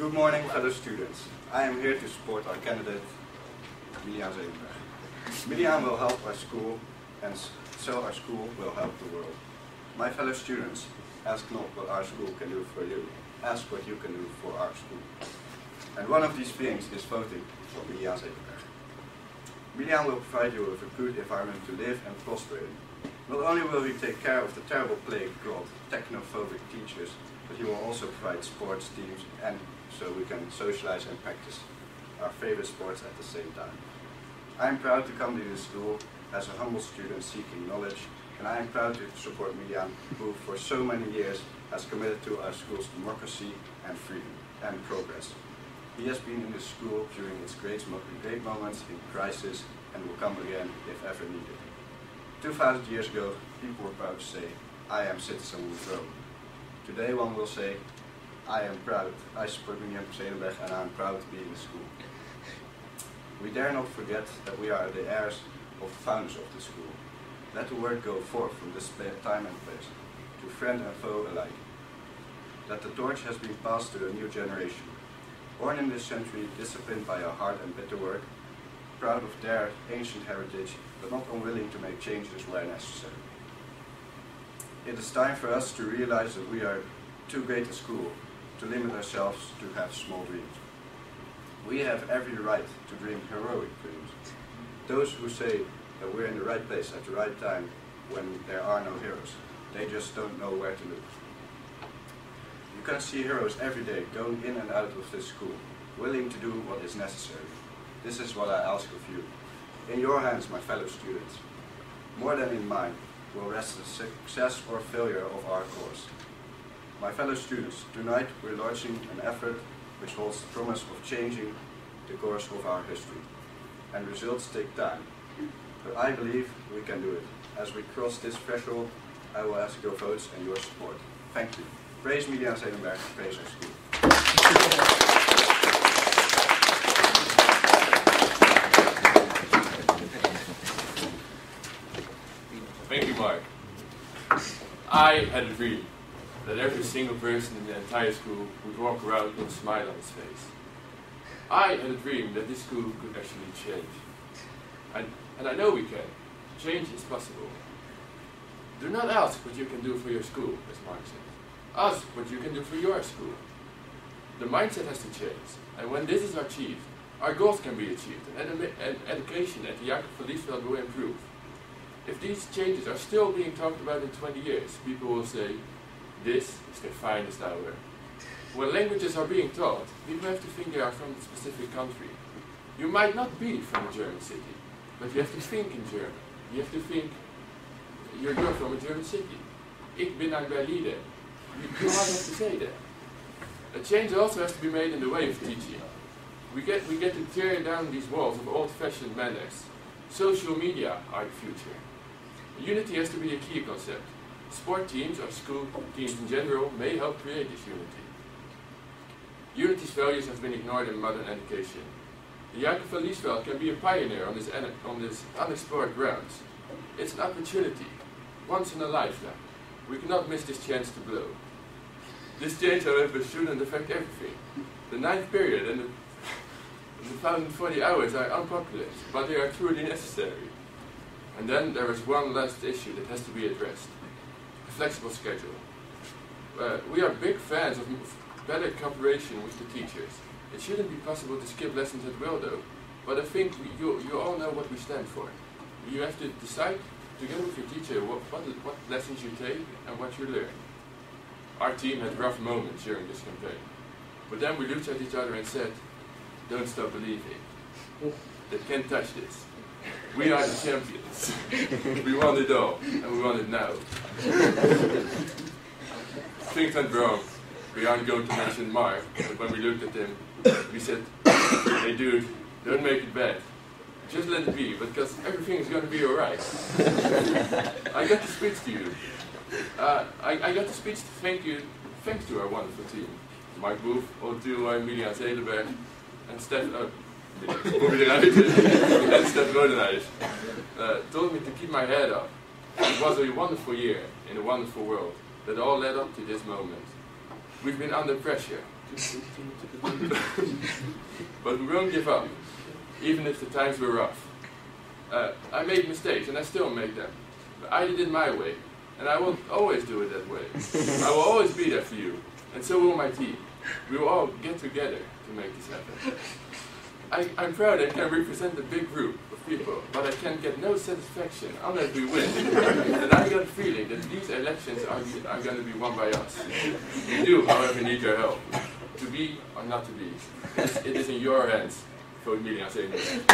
Good morning, fellow students. I am here to support our candidate, Milian Zedenberg. Milian will help our school, and so our school will help the world. My fellow students, ask not what our school can do for you, ask what you can do for our school. And one of these things is voting for Milian Zedenberg. Milian will provide you with a good environment to live and prosper in. Not only will he take care of the terrible plague called technophobic teachers, but he will also provide sports teams, and so we can socialize and practice our favorite sports at the same time. I am proud to come to this school as a humble student seeking knowledge, and I am proud to support Milian, who for so many years has committed to our school's democracy and freedom and progress. He has been in this school during its great moments in crisis and will come again if ever needed. 2000 years ago, people were proud to say, "I am citizen of Rome." Today one will say, "I am proud, I support Milian Zedenberg and I am proud to be in the school." We dare not forget that we are the heirs of the founders of the school. Let the word go forth from this time and place, to friend and foe alike. That the torch has been passed to a new generation, born in this century, disciplined by a hard and bitter work, proud of their ancient heritage, but not unwilling to make changes where necessary. It is time for us to realize that we are too great a school to limit ourselves to have small dreams. We have every right to dream heroic dreams. Those who say that we're in the right place at the right time when there are no heroes, they just don't know where to look. You can see heroes every day going in and out of this school, willing to do what is necessary. This is what I ask of you. In your hands, my fellow students, more than in mine, will rest the success or failure of our course. My fellow students, tonight we're launching an effort which holds the promise of changing the course of our history. And results take time. But I believe we can do it. As we cross this threshold, I will ask your votes and your support. Thank you. Praise Milian Zedenberg, praise our school. Thank you, Mark. I had a dream that every single person in the entire school would walk around with a smile on his face. I had a dream that this school could actually change. And I know we can. Change is possible. Do not ask what you can do for your school, as Mark said. Ask what you can do for your school. The mindset has to change, and when this is achieved, our goals can be achieved, and education at the Jacob van Liesveld will improve. If these changes are still being talked about in 20 years, people will say, "This is the finest hour." When languages are being taught, people have to think they are from a specific country. You might not be from a German city, but you have to think in German. You have to think, you're from a German city. Ik ben uit Berlijn. You might have to say that. A change also has to be made in the way of teaching. We get to tear down these walls of old-fashioned manners. Social media are the future. Unity has to be a key concept. Sport teams or school teams in general may help create this unity. Unity's values have been ignored in modern education. The Jacob van Liesveld can be a pioneer on this unexplored grounds. It's an opportunity, once in a lifetime. We cannot miss this chance to blow. This change, however, shouldn't affect everything. The 9th period and the 1,040 hours are unpopular, but they are truly necessary. And then there is one last issue that has to be addressed. A flexible schedule. We are big fans of better cooperation with the teachers. It shouldn't be possible to skip lessons at will though, but I think you all know what we stand for. You have to decide together with your teacher what lessons you take and what you learn. Our team had rough moments during this campaign, but then we looked at each other and said, "Don't stop believing. They can't touch this. We are the champions. We want it all, and we want it now." Things went wrong. We aren't going to mention Mark, but when we looked at him, we said, "Hey dude, don't make it bad. Just let it be, because everything is going to be alright." I got the speech to you. I got the speech to thanks to our wonderful team. Mark Boef, Otto, Milian Zedenberg, and Stef Rodenhuis told me to keep my head up. It was a wonderful year in a wonderful world that all led up to this moment. We've been under pressure, But we won't give up, even if the times were rough. I made mistakes, and I still make them. But I did it my way, and I will always do it that way. I will always be there for you, and so will my team. We will all get together to make this happen. I'm proud I can represent a big group of people, but I can get no satisfaction unless we win. And I got a feeling that these elections are going to be won by us. We do, however, need your help. To be or not to be. It is in your hands. Vote Milian Zeemerweg.